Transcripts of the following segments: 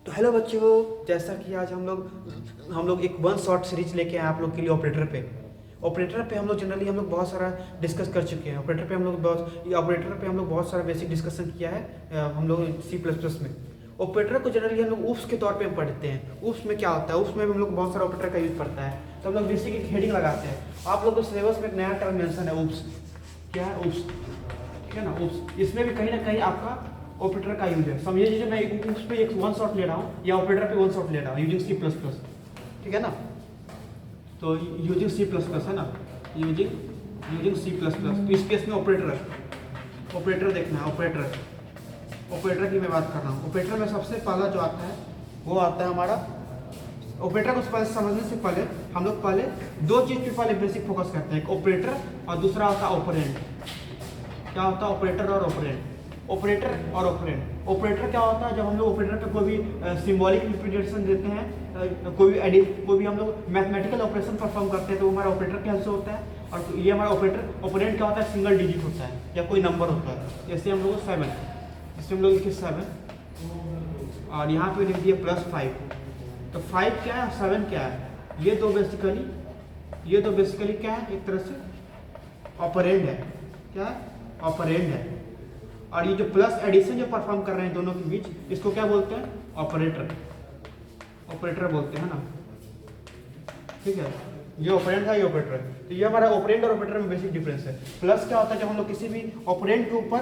तो हेलो बच्चों, जैसा कि आज हम लोग एक वन शॉट सीरीज लेके आए आप लोग के लिए ऑपरेटर पे हम लोग बहुत सारा डिस्कस कर चुके हैं। ऑपरेटर पे हम लोग बहुत सारा बेसिक डिस्कशन किया है। हम लोग सी प्लस प्लस में ऑपरेटर को जनरली हम लोग ऊप्स के तौर पे हम पढ़ते हैं। ऊप्स में क्या होता है, ऊप्स में भी हम लोग बहुत सारा ऑपरेटर का यूज पड़ता है। तो हम लोग बेसिक एक हेडिंग लगाते हैं। आप लोग को सिलेबस में एक नया टर्म मेंशन है, ऊप्स। क्या है ऊप्स? ठीक है ना, ऊप्स। इसमें भी कहीं ना कहीं आपका ऑपरेटर का यूज है। समझिए लीजिए मैं उस पर एक वन शॉट ले रहा हूँ या ऑपरेटर पे वन शॉट ले रहा हूँ यूजिंग सी प्लस प्लस। ठीक है ना, तो यूजिंग सी प्लस प्लस है ना, यूजिंग सी प्लस प्लस। तो इस केस में ऑपरेटर देखना है। ऑपरेटर की मैं बात कर रहा हूँ। ऑपरेटर में सबसे पहला जो आता है वो आता है हमारा ऑपरेटर को पहले समझने से पहले हम लोग पहले दो चीज़ पे पहले बेसिक फोकस करते हैं, एक ऑपरेटर और दूसरा होता है ऑपरेंड। क्या होता है ऑपरेटर और ऑपरेंड? ऑपरेटर क्या होता है? जब हम लोग ऑपरेटर पे कोई भी सिंबॉलिक रिप्रेजेंटेशन देते हैं, कोई भी हम लोग मैथमेटिकल ऑपरेशन परफॉर्म करते हैं, तो हमारा ऑपरेटर क्या से होता है। और ये हमारा ऑपरेंड क्या होता है? सिंगल डिजिट होता है या कोई नंबर होता है। जैसे हम लोग 7, जैसे हम लोग लिखे 7 और यहाँ पे लिख दिया +5। तो 5 क्या है, 7 क्या है? ये दो बेसिकली क्या है? एक तरह से ऑपरेंड है। क्या है? ऑपरेंड है। और ये जो प्लस एडिशन जो परफॉर्म कर रहे हैं दोनों के बीच, इसको क्या बोलते हैं? ऑपरेटर बोलते हैं ना। ठीक है, ये ऑपरेंड है, ये ऑपरेटर है। तो ये हमारा ऑपरेंड और ऑपरेटर में बेसिक डिफरेंस है। प्लस क्या होता है? जब हम लोग किसी भी ऑपरेंड के ऊपर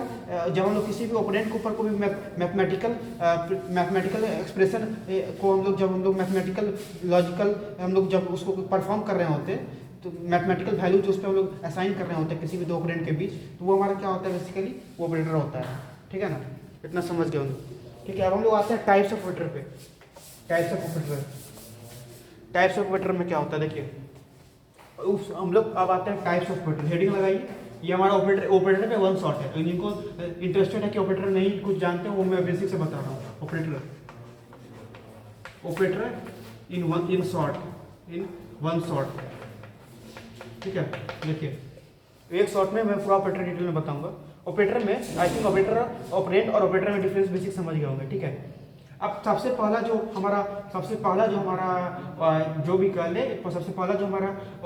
कोई भी मैथमेटिकल एक्सप्रेशन को जब हम लोग मैथमेटिकल लॉजिकल हम लोग जब उसको परफॉर्म कर रहे होते हैं, तो मैथमेटिकल वैल्यू जो उस पर हम लोग असाइन कर रहे होते हैं किसी भी दो ऑपरेंड के बीच, तो वो हमारा क्या होता है? बेसिकली वो ऑपरेटर होता है। ठीक है ना, इतना समझ गए हम। ठीक है, अब हम लोग आते हैं टाइप्स ऑफ ऑपरेटर पे। टाइप्स ऑफ ऑपरेटर में क्या होता है देखिए, हम लोग अब आते हैं टाइप्स ऑफ ऑपरेटर। हेडिंग लगाइए, ये हमारा ऑपरेटर पे वन शॉट है। तो जिनको इंटरेस्टेड है कि ऑपरेटर नहीं कुछ जानते हैं, वो मैं बेसिक से बता रहा हूँ। Operator in one shot. ठीक है, देखिए एक शॉट में मैं पूरा ऑपरेटर डिटेल में बताऊंगा। ऑपरेटर में आई थिंक ऑपरेंड और ऑपरेटर में डिफरेंस बेसिक समझ गए होंगे। ठीक है, अब सबसे पहला जो हमारा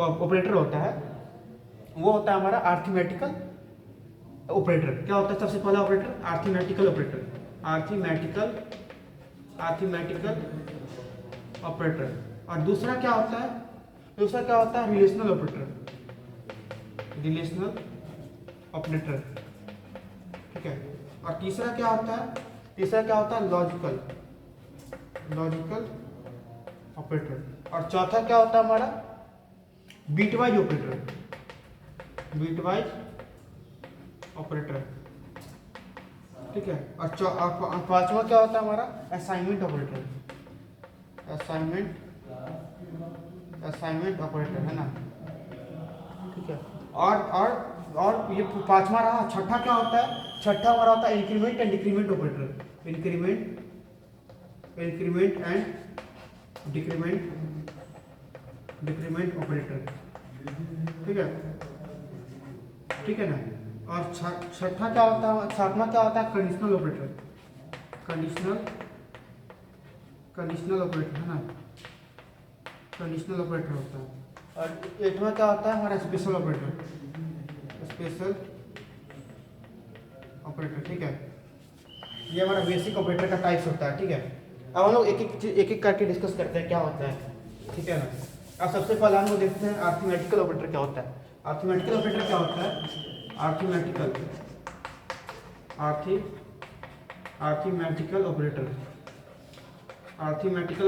ऑपरेटर होता है वो होता है हमारा अरिथमेटिकल ऑपरेटर। क्या होता है सबसे पहला ऑपरेटर? Arithmetical operator. और दूसरा क्या होता है? Relational operator. ठीक है, और तीसरा क्या होता है? Logical operator. और चौथा क्या होता है हमारा? बीटवाइज ऑपरेटर। ठीक है, और पांचवा क्या होता है हमारा? असाइनमेंट ऑपरेटर है ना। ठीक है, और ये पांचवा रहा। छठा क्या होता है? छठा हमारा होता है increment and decrement operator. Increment and decrement operator. ठीक है ना। और छठा क्या होता है? सातवां क्या होता है? कंडीशनल ऑपरेटर है ना। कंडीशनल ऑपरेटर होता है। और 8वां क्या होता है हमारा? Special operator. ठीक है, ये हमारा बेसिक ऑपरेटर का टाइप्स होता है। ठीक है, अब हम लोग एक एक करके डिस्कस करते हैं क्या होता है। ठीक है ना, अब सबसे पहले हम लोग देखते हैं अरिथमेटिकल ऑपरेटर क्या होता है। अरिथमेटिकल ऑपरेटर क्या होता है? अरिथमेटिकल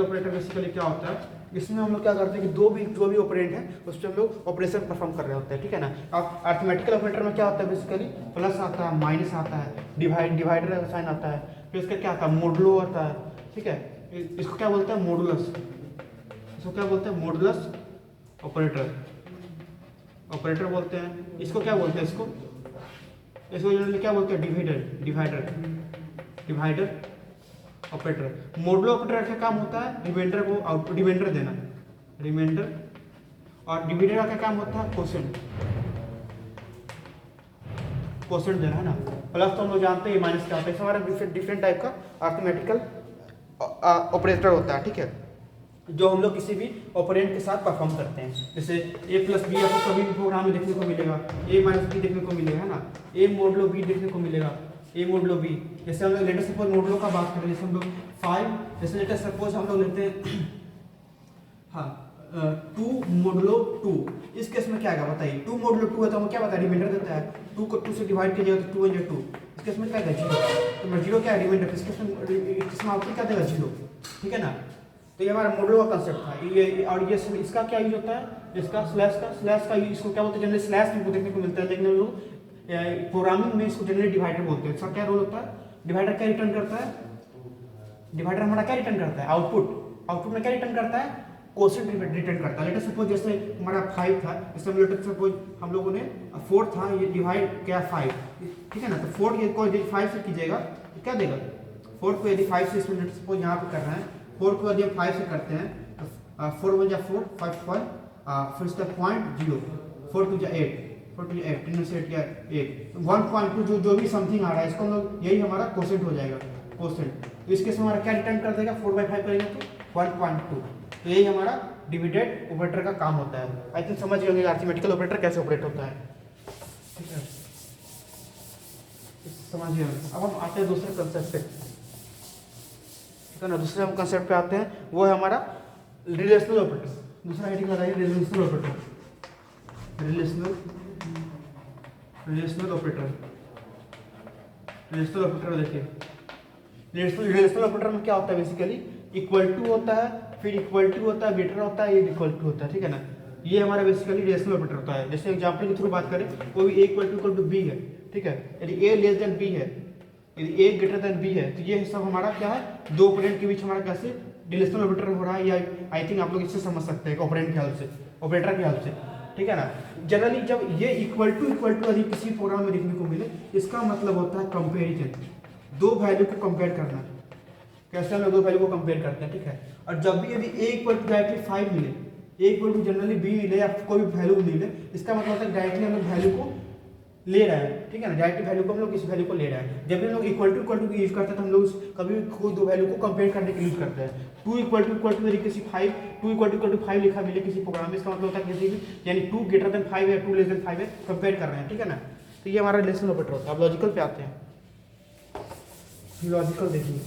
ऑपरेटर बेसिकली क्या होता है? इसमें हम लोग क्या करते हैं कि जो भी ऑपरेंड है उस पर हम लोग ऑपरेशन परफॉर्म कर रहे होते हैं। ठीक है ना। अब अरिथमेटिकल ऑपरेटर में क्या होता है? बेसिकली प्लस आता है, माइनस आता है, डिवाइडर साइन आता है, फिर इसका क्या आता है? मोडुलो आता है। ठीक है, इसको क्या बोलते हैं? मॉडुलस ऑपरेटर बोलते हैं। इसको क्या बोलते हैं? इसको जनरली क्या बोलते हैं? Divider operator. मॉडुलो ऑपरेटर का काम होता है रिमाइंडर देना। और डिवाइडर का क्या काम होता है? क्वोशेंट देना है ना। प्लस तो हम लोग जानते हैं, माइनस क्या होता है। हमारा डिफरेंट टाइप का ऑपरेटर होता है, ठीक है, जो हम लोग किसी भी ऑपरेंड के साथ परफॉर्म करते हैं। जैसे ए प्लस बी आपको कभी भी प्रोग्राम में देखने को मिलेगा, ए माइनस बी देखने को मिलेगा, है ना, ए मोडलो बी देखने को मिलेगा, ए मोडलो बी। जैसे हम लोग लेटेस्ट सपोज मोडलो का बात करें, जैसे हम लोग 5, जैसे लेटेस्ट सपोज हम लोग लेते हैं हाँ 2 मोडलो 2, इस केस में क्या आएगा बताइए, 2 मोडलो 2 है तो हम क्या बताया, रिमाइंडर देता है, 2 को 2 से डिवाइड किया जाएगा तो 2 × 2, इस केस में क्या आएगा 0, तो जीरो क्या है रिमाइंडर, इस केस में आउटपुट क्या देगा 0, ठीक है ना। तो ये हमारा मोडलो का कंसेप्ट था। ये और ये इसका क्या यूज होता है, इसका स्लैश का यूज, इसको क्या बोलते हैं जनरली स्लैश हमको देखने को मिलता है, लेकिन लोग प्रोग्रामिंग में इसको जनरली डिवाइडर बोलते हैं। इसका क्या रोल होता है, डिवाइडर क्या रिटर्न करता है, डिवाइडर हमारा क्या रिटर्न करता है, आउटपुट में क्या रिटर्न करता है, कोसेंट रिटर्न करता है। लेटेस्ट सपोज जैसे हमारा 5 था, इसमें लेटेस्ट सपोज हम लोगों ने 4 था, ये डिवाइड क्या 5, ठीक है ना, तो 4 को यदि 5 से कीजिएगा तो क्या देगा, 4 को यदि 5 से, इसमें लेटेस्ट सपोज यहाँ पे कर रहे हैं, 4 को यदि हम 5 से करते हैं तो 4 1 जा 4, 5 1, फिर इसका 0.0, 4 2 जा 8, 4 2 जा 8, 3 से 8 या 8, 1.2 जो भी समथिंग आ रहा है, इसको हम लोग यही हमारा कोसेंट हो जाएगा, कोसेंट। तो इसके से हमारा क्या रिटर्न कर देगा, 4/5 करेंगे तो 1.2। तो यही हमारा डिविडेड ऑपरेटर का काम होता है। आई थिंक समझ गए होंगे अरिथमेटिकल ऑपरेटर कैसे ऑपरेट होता है, ठीक है, समझ गए। अब हम आते हैं दूसरे कंसेप्ट पे, ठीक है ना, दूसरे हम कंसेप्ट पे आते हैं, वो है हमारा रिलेशनल ऑपरेटर। दूसरा हेडिंग लगाइए relational operator, relational operator, relational operator देखिए, रिलेशनल ऑपरेटर में क्या होता है, बेसिकली इक्वल टू होता है, फिर इक्वल टू होता है, ग्रेटर होता है, ये इक्वल टू होता है, ठीक है ना। ये हमारा बेसिकली रिलेशनल ऑपरेटर होता है। जैसे एग्जांपल के थ्रू बात करें, कोई भी a इक्वल टू b है, ठीक है, यदि a लेस देन b है, यदि a ग्रेटर देन b है, तो ये सब हमारा क्या है, दो ऑपरेंड के बीच हमारा कैसे रिलेशनल ऑपरेटर हो रहा है, या आई थिंक आप लोग इससे समझ सकते हैं ऑपरेंड के हेल्प से, ऑपरेटर के हेल्प से, ठीक है ना। जनरली जब ये इक्वल टू यदि किसी प्रोग्राम में देखने को मिले, इसका मतलब होता है कंपेरिजन, दो वैल्यू को कंपेयर करना। कैसे हम लोग दो वैल्यू को कंपेयर करते हैं, ठीक है। और जब भी यदि a इक्वल टू डायरेक्टली 5 मिले, a equal to generally b मिले या कोई भी वैल्यू मिले, इसका मतलब होता है डायरेक्टली हम लोग वैल्यू को ले रहे हैं, ठीक है ना, डायरेक्टली वैल्यू को हम लोग इस वैल्यू को ले रहे हैं। जब भी हम लोग इक्वल टू यूज करते हैं तो हम लोग कभी खुद दो वैल्यू को कंपेयर करने के लिए यूज करते हैं। 2 इक्वल टू यदि किसी 5 2 इक्वल टू 5 लिखा मिले किसी प्रोग्राम में, इसका मतलब होता है किसी भी यानी 2 ग्रेटर देन 5 है, 2 लेस देन 5 है, कंपेयर कर रहे हैं, ठीक है ना। तो ये हमारा रिलेशनल ऑपरेटर होता है। अब लॉजिकल पे आते हैं। लॉजिकल देखिए,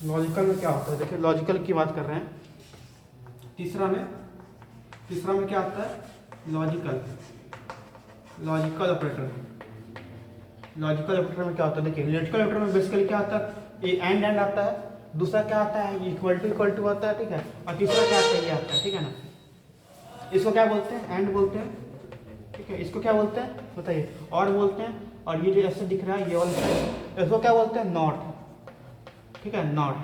लॉजिकल में क्या होता है, देखिए लॉजिकल की बात कर रहे हैं। तीसरा में क्या आता है, लॉजिकल ऑपरेटर। लॉजिकल ऑपरेटर में क्या होता है, देखिए लॉजिकल ऑपरेटर में बेसिकली क्या आता है, ये एंड आता है, दूसरा क्या आता है, इक्वल टू आता है, ठीक है, और तीसरा क्या आता है, ये आता है, ठीक है ना। इसको क्या बोलते हैं, एंड बोलते हैं, ठीक है। इसको क्या बोलते हैं बताइए, और बोलते हैं। और ये जो ऐसे दिख रहा है ये वाला, इसको क्या बोलते हैं, नॉट, ठीक है, नॉट,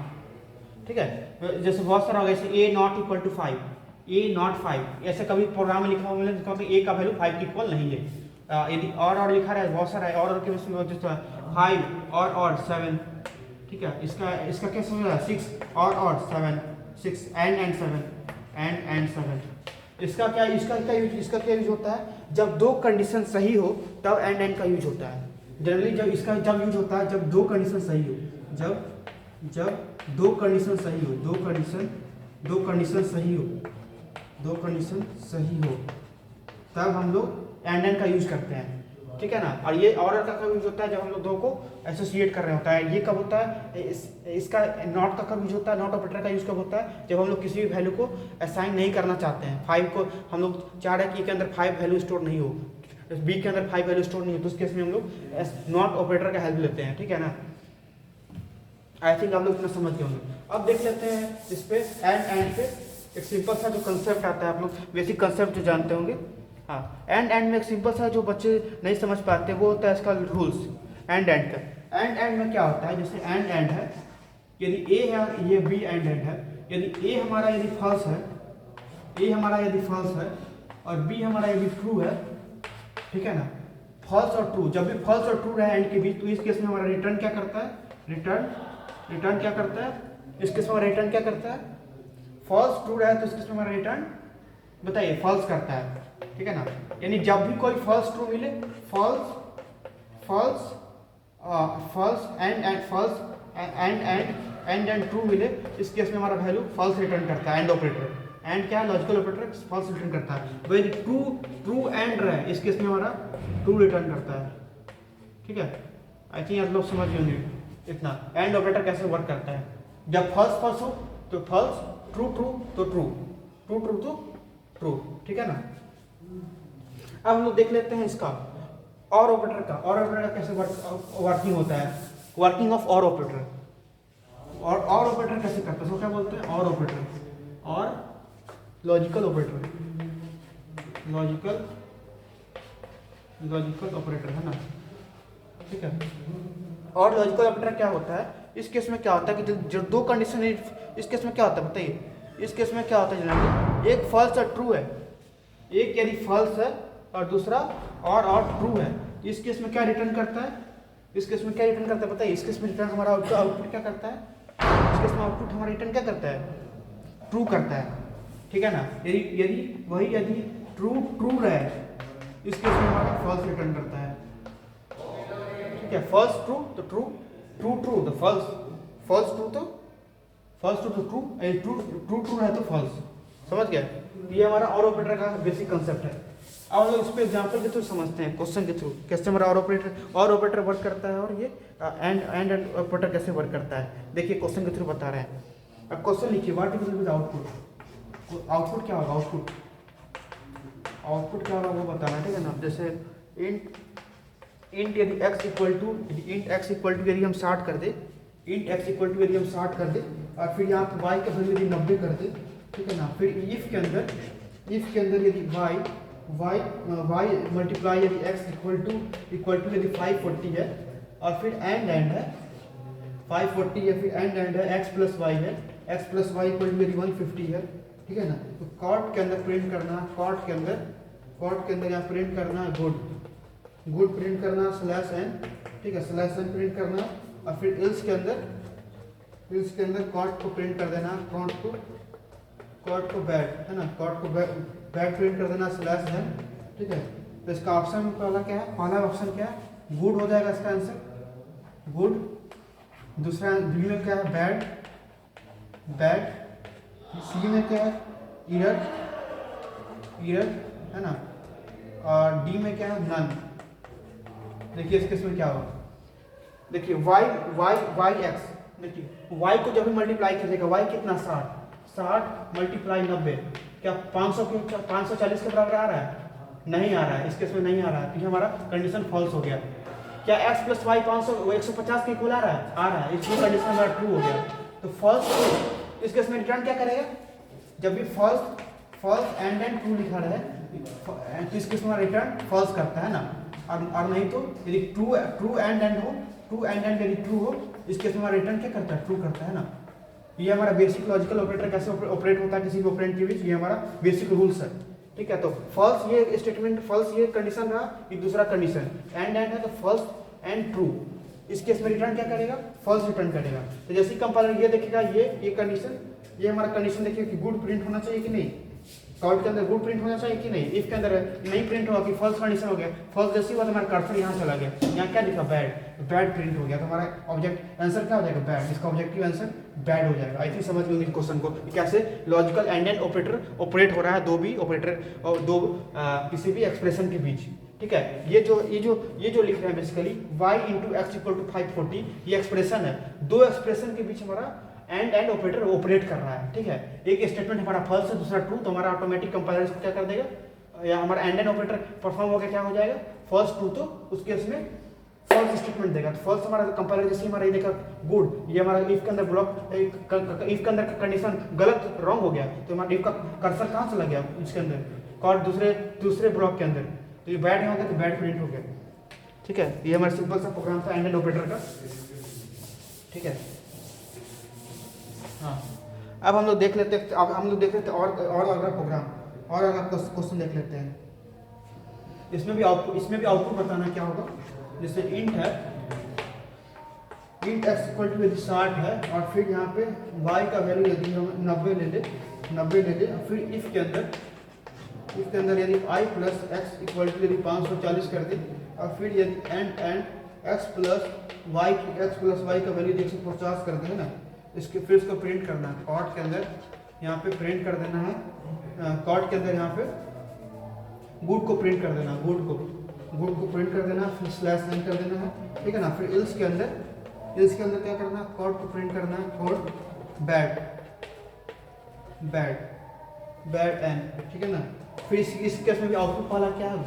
ठीक है। जैसे बहुत सारा होगा, जैसे a not equal to 5, a not 5, ऐसे कभी प्रोग्राम में लिखा हुआ मिले जिसका a का वैल्यू 5 के इक्वल नहीं है। यदि और लिखा रहा है, बहुत सारा है, और के उसमें 5 और 7, ठीक है। इसका क्या समझ रहा है, 6 और 7, 6 एंड 7। इसका क्या यूज होता है, जब दो कंडीशन सही हो तब एंड का यूज होता है। जनरली जब इसका जब यूज होता है जब दो कंडीशन सही हो, जब दो कंडीशन सही हो तब हम लोग एंड का यूज करते हैं, ठीक है ना। और ये और का कब यूज होता है, जब हम लोग दो को एसोसिएट कर रहे होता है। ये कब होता है, इसका नॉट का कब यूज होता है, नॉट ऑपरेटर का यूज कब होता है, जब हम लोग किसी भी वैल्यू को असाइन नहीं करना चाहते हैं। 5 को हम लोग चाह रहे हैं कि के अंदर 5 वैल्यू स्टोर नहीं हो, बी के अंदर 5 वैल्यू स्टोर नहीं हो, तो उस केस में हम लोग नॉट ऑपरेटर का हेल्प लेते हैं, ठीक है ना। आई थिंक आप लोग इतना समझ गए होंगे। अब देख लेते हैं इस पे एंड पे एक सिंपल सा जो कंसेप्ट आता है, आप लोग बेसिक कंसेप्ट जो जानते होंगे। हाँ, एंड में एक सिंपल सा जो बच्चे नहीं समझ पाते वो होता है इसका रूल्स एंड का। एंड में क्या होता है, जैसे एंड है, यदि ए है, ये बी एंड है, यदि ए हमारा यदि फॉल्स है, और बी हमारा यदि ट्रू है, ठीक है ना, फॉल्स और ट्रू, जब भी फॉल्स और ट्रू रहे एंड के बीच, तो इस केस में हमारा रिटर्न क्या करता है, रिटर्न क्या करता है, इस केस में हमारा रिटर्न क्या करता है, फॉल्स ट्रू रहे तो इस केस में हमारा रिटर्न बताइए फॉल्स करता है, ठीक है ना। यानी जब भी कोई फॉल्स ट्रू मिले, फॉल्स एंड एंड ट्रू मिले, इस केस में हमारा वैल्यू फॉल्स रिटर्न करता है एंड ऑपरेटर। एंड क्या है, लॉजिकल ऑपरेटर फॉल्स रिटर्न करता है। वही ट्रू एंड रहे, इस केस में हमारा ट्रू रिटर्न करता है। ठीक है, आई थिंक आप लोग समझ होंगे इतना एंड ऑपरेटर कैसे वर्क करता है। जब फॉल्स फॉल्स हो तो फॉल्स, ट्रू ट्रू तो ट्रू, ट्रू ट्रू तो ट्रू। ठीक है ना। अब हम लोग देख लेते हैं इसका और ऑपरेटर का। और ऑपरेटर का कैसे वर्किंग होता है, वर्किंग ऑफ और ऑपरेटर। और ऑपरेटर कैसे करते हैं, उसको क्या बोलते हैं, और ऑपरेटर और लॉजिकल ऑपरेटर, लॉजिकल ऑपरेटर है ना। ठीक है, और लॉजिकल ऑपरेटर क्या होता है, इस केस में क्या होता है कि जो दो कंडीशन है, इस केस में क्या होता है बताइए, इस केस में क्या होता है जनरली, एक फॉल्स और ट्रू है, एक यदि फॉल्स है और दूसरा और ट्रू है, इस केस में क्या रिटर्न करता है, इस केस में क्या रिटर्न करता है बताइए, इस केस में रिटर्न हमारा आउटपुट क्या करता है, इस केस में आउटपुट हमारा रिटर्न क्या करता है, ट्रू करता है। ठीक है ना। यदि ट्रू रहे, इस केस में हमारा फॉल्स रिटर्न करता है। ठीक है, फॉल्स ट्रू तो ट्रू, ट्रू ट्रू तो फॉल्स, फॉल्स ट्रू तो ट्रू, ट्रू है तो फॉल्स। समझ गया, ये हमारा और ऑपरेटर का बेसिक कंसेप्ट है। अब हम लोग इस पे एग्जांपल के थ्रू समझते हैं, क्वेश्चन के थ्रू कैसे हमारा और ऑपरेटर वर्क करता है, और ये एंड ऑपरेटर कैसे वर्क करता है। देखिए क्वेश्चन के थ्रू बता रहे हैं। अब क्वेश्चन लिखिए, what will be the output. Output क्या होगा, आउटपुट क्या होगा वो बताना है। ठीक है ना। जैसे इंट यदि x इक्वल टू यदि हम 60 कर दे, इंट x इक्वल टू यदि हम 60 कर दे, और फिर यहाँ पर y का वैल्यू यदि 90 कर दे। ठीक है ना। फिर इफ के अंदर यदि y मल्टीप्लाई यदि x इक्वल टू यदि 540 है, और फिर एंड है 540 है, फिर एंड है x प्लस वाई है, x plus y equal to यदि 150 है। ठीक है ना। तो कॉट के अंदर प्रिंट करना, कॉट के अंदर यहाँ प्रिंट करना गुड प्रिंट करना स्लैश एन। ठीक है, स्लैश एन प्रिंट करना, और फिर इल्स के अंदर कॉट को प्रिंट कर देना, कॉट को बैड है ना, कॉट को बैड प्रिंट कर देना स्लैश एन। ठीक है, तो इसका ऑप्शन पहला क्या है, पहला ऑप्शन क्या है, गुड हो जाएगा इसका आंसर, गुड। दूसरा बी में क्या है, बैड। सी में क्या है, इरर है ना, और डी में क्या है, नन। देखिए इस केस में क्या होगा, देखिए वाई एक्स, देखिए वाई को जब भी मल्टीप्लाई कीजिएगा, वाई कितना 60 मल्टीप्लाई 90, क्या 540 के बराबर आ रहा है, नहीं आ रहा है। इस केस में नहीं आ रहा है, तो हमारा कंडीशन फॉल्स हो गया। क्या x प्लस वाई 150 के इक्वल आ रहा है, आ रहा है, इसलिए कंडीशन हमारा ट्रू हो गया। तो फॉल्स, इस केस में रिटर्न क्या करेगा, जब भी फॉल्स एंड ट्रू लिखा रहा है, तो इस केस में रिटर्न फॉल्स करता है ना। और नहीं तो यदि ट्रू एंड हो, ट्रू एंड यदि ट्रू हो, इस केस में हमारा रिटर्न क्या करता है, ट्रू करता है ना। ये हमारा बेसिक लॉजिकल ऑपरेटर कैसे ऑपरेट होता है किसी भी ऑपरेंड के बीच, ये हमारा बेसिक रूल्स है। ठीक है, तो फॉल्स ये स्टेटमेंट, फॉल्स ये कंडीशन रहा, ये दूसरा कंडीशन एंड है, तो फॉल्स एंड ट्रू, इस केस में रिटर्न क्या करेगा, फॉल्स रिटर्न करेगा। तो जैसे कंपाइलर ये देखेगा, ये कंडीशन, ये हमारा कंडीशन देखिए कि गुड प्रिंट होना चाहिए कि नहीं, कॉल के अंदर गुड प्रिंट होना चाहिए कि नहीं, इफ के अंदर नहीं प्रिंट हुआ कि फॉल्स कंडीशन हो गया, फॉल्स जैसी हुआ तो हमारा कर्सर यहाँ चला गया, यहाँ क्या लिखा, बैड प्रिंट हो गया, तो हमारा ऑब्जेक्ट आंसर क्या हो जाएगा, बैड। इसका ऑब्जेक्टिव आंसर बैड हो जाएगा। आई थिंक समझ गए इस क्वेश्चन को कैसे लॉजिकल एंड ऑपरेटर ऑपरेट हो रहा है, दो भी ऑपरेटर और दो किसी भी एक्सप्रेशन के बीच। ठीक है, ये जो लिख रहे हैं basically y into x equal to 540, ये एक्सप्रेशन है, दो एक्सप्रेशन के बीच हमारा एंड ऑपरेटर ऑपरेट कर रहा है। ठीक है, एक स्टेटमेंट हमारा फॉल्स है, दूसरा ट्रू, तो हमारा ऑटोमेटिक कंपाइलर इसको क्या कर देगा, या हमारा एंड ऑपरेटर परफॉर्म होकर क्या हो जाएगा, फॉल्स ट्रू, तो उस केस में फॉल्स स्टेटमेंट देगा। तो फॉल्स हमारा कंपाइलर जैसे हमारा ये देखा गुड, ये हमारा इफ के अंदर ब्लॉक, इफ के अंदर का कंडीशन गलत रॉन्ग हो गया, तो हमारा इफ का कर्सर कहाँ चला गया, इसके अंदर और दूसरे ब्लॉक के अंदर, तो ये बैड हो गया, तो बैड प्रिंट हो गया। ठीक है, ये हमारा सिंपल सा प्रोग्राम था एंड ऑपरेटर का। ठीक है, हाँ, अब हम लोग देख लेते हैं, अब हम लोग देख लेते हैं और अगला प्रोग्राम, और अगला क्वेश्चन देख लेते हैं। इसमें भी आउटपुट बताना क्या होगा। जैसे इंट है, इंट x इक्वल टू यदि 60 है, और फिर यहाँ पे y का वैल्यू यदि हम 90 ले ले, और फिर इफ के अंदर यदि i plus x equal to यदि 540 कर दे, और फिर यदि एंड x प्लस वाई का वैल्यू 150 कर दे, है ना, इसके फिर इसको प्रिंट करना है कॉट के अंदर, यहाँ पे प्रिंट कर देना है कॉट के अंदर, यहाँ पे गुड को प्रिंट कर देना, गुड को प्रिंट कर देना, फिर स्लैश एन कर देना है, ठीक है ना। फिर इल्स के अंदर क्या करना है, कॉट को प्रिंट करना है, कॉट बैड एन, ठीक है ना। फिर इस केस में भी आउटपुट वाला क्या है,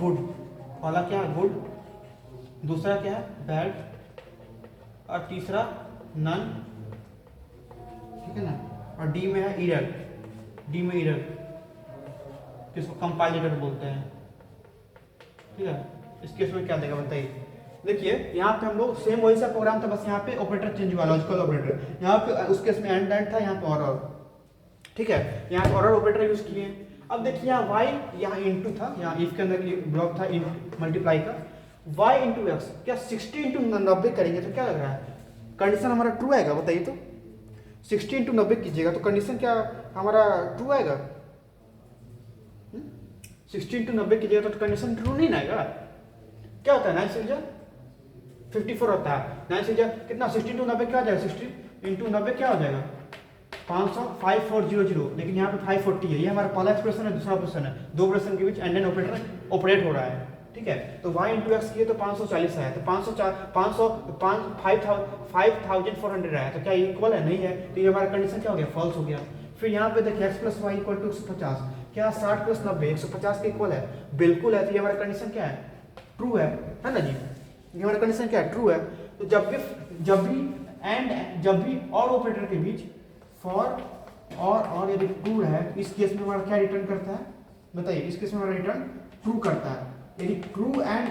गुड, दूसरा क्या है बैड, और तीसरा नन, ठीक है ना। और डी में है एरर, जिसको कंपाइलेटर बोलते हैं, ठीक है। इस केस में क्या देगा बताइए। देखिए यहाँ पे हम लोग सेम वही सा प्रोग्राम था, बस यहाँ पे ऑपरेटर चेंज हुआ, लॉजिकल ऑपरेटर। यहाँ पे उस केस में एंड था, यहाँ पे और, ठीक है। यहाँ पे और ऑपरेटर यूज किए। अब देखिए यहाँ वाई, यहाँ इंटू था, यहाँ इफ के अंदर ब्लॉक था मल्टीप्लाई का, y इंटू एक्स, क्या 60 इंटू 90 करेंगे तो क्या लग रहा है, कंडीशन हमारा ट्रू आएगा, बताइए तो। 60 इंटू 90 कीजिएगा तो कंडीशन क्या हमारा ट्रू आएगा, 60 इंटू 90 कीजिएगा तो कंडीशन ट्रू नहीं आएगा। क्या होता है 9 से 54 होता है, 9 से कितना, 60 इंटू 90 क्या हो जाएगा, 60 इंटू 90 क्या हो जाएगा 500, 5400, लेकिन यहाँ पे 540 है। ये हमारा पहला एक्सप्रेशन है, दूसरा ऑपरेशन है, दो ऑपरेशन के बीच एंड एंड ऑपरेटर ऑपरेट हो रहा है, ठीक है। तो y इंटू एक्स किए तो 540 आया, तो 5400 आया, तो क्या इक्वल है, नहीं है, तो ये हमारा कंडीशन क्या हो गया, फॉल्स हो गया। फिर यहाँ पे देखिए x plus y equal to 150, क्या 60 प्लस 90 150 के इक्वल है, बिल्कुल है, तो ये हमारा कंडीशन क्या है, ट्रू है ना जी। ये हमारा कंडीशन क्या है, ट्रू है। तो जब भी और ऑपरेटर के बीच फॉर और यदि ट्रू है, इस केस में हमारा क्या रिटर्न करता है बताइए, इस केस में हमारा रिटर्न ट्रू करता है। यदि ट्रू एंड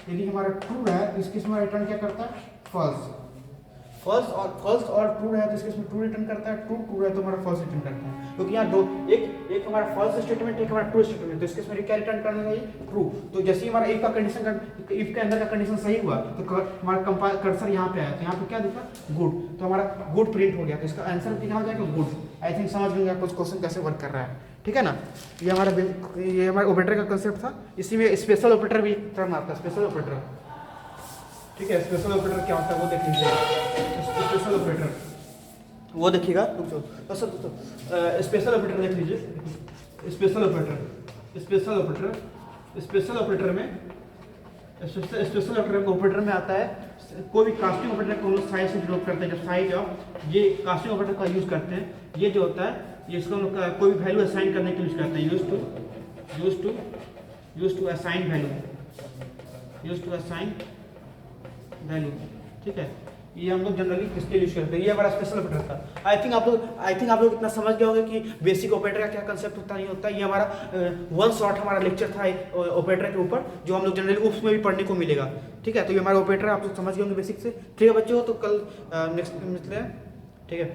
यदि हमारा ट्रू है, इस केस में रिटर्न क्या करता है, फॉल्स और ट्रू है तो इस केस में ट्रू रिटर्न करता है, ट्रू है तो हमारा फॉल्स रिटर्न करता है, क्योंकि यहाँ दो, एक हमारा फॉल्स स्टेटमेंट, एक हमारा ट्रू स्टेटमेंट, तो इस केस में क्या रिटर्न करना चाहिए, ट्रू। तो जैसे ही हमारा इफ का कंडीशन, इफ के अंदर का कंडीशन सही हुआ तो हमारा कर्सर यहाँ पे आया, तो यहाँ पे क्या दिखा, गुड, तो हमारा गुड प्रिंट हो गया, तो इसका आंसर क्या हो जाएगा, गुड। आई थिंक समझ गए कुछ क्वेश्चन कैसे वर्क कर रहा है, ठीक है ना। ये हमारा ऑपरेटर का कंसेप्ट था। इसी में स्पेशल ऑपरेटर भी टर्म आता है, स्पेशल ऑपरेटर, ठीक है। स्पेशल ऑपरेटर क्या होता है वो देख लीजिए, स्पेशल ऑपरेटर वो देखिएगा, स्पेशल ऑपरेटर देख लीजिए, स्पेशल ऑपरेटर में आता है कोई भी कास्टिंग ऑपरेटर को हम लोग साइड से डिनोट करते हैं, जब साइड ऑफ ये कास्टिंग ऑपरेटर का यूज करते हैं, ये जो होता है ये इसको हम लोग कोई भी वैल्यू असाइन करने के लिए यूज करते हैं, यूज टू असाइन वैल्यू, ठीक है। ये हम लोग जनरली किसके यूज करते हैं, ये हमारा स्पेशल ऑपरेटर था। आई थिंक आप लोग इतना समझ गए होंगे कि बेसिक ऑपरेटर का क्या कंसेप्ट होता नहीं होता। ये हमारा वन शॉट हमारा लेक्चर था ऑपरेटर के ऊपर, जो हम लोग जनरली उप्स में भी पढ़ने को मिलेगा, ठीक है। तो ये हमारा ऑपरेटर आप लोग समझ गए होंगे बेसिक से, ठीक है बच्चों। तो कल नेक्स्ट मिलते हैं, ठीक है।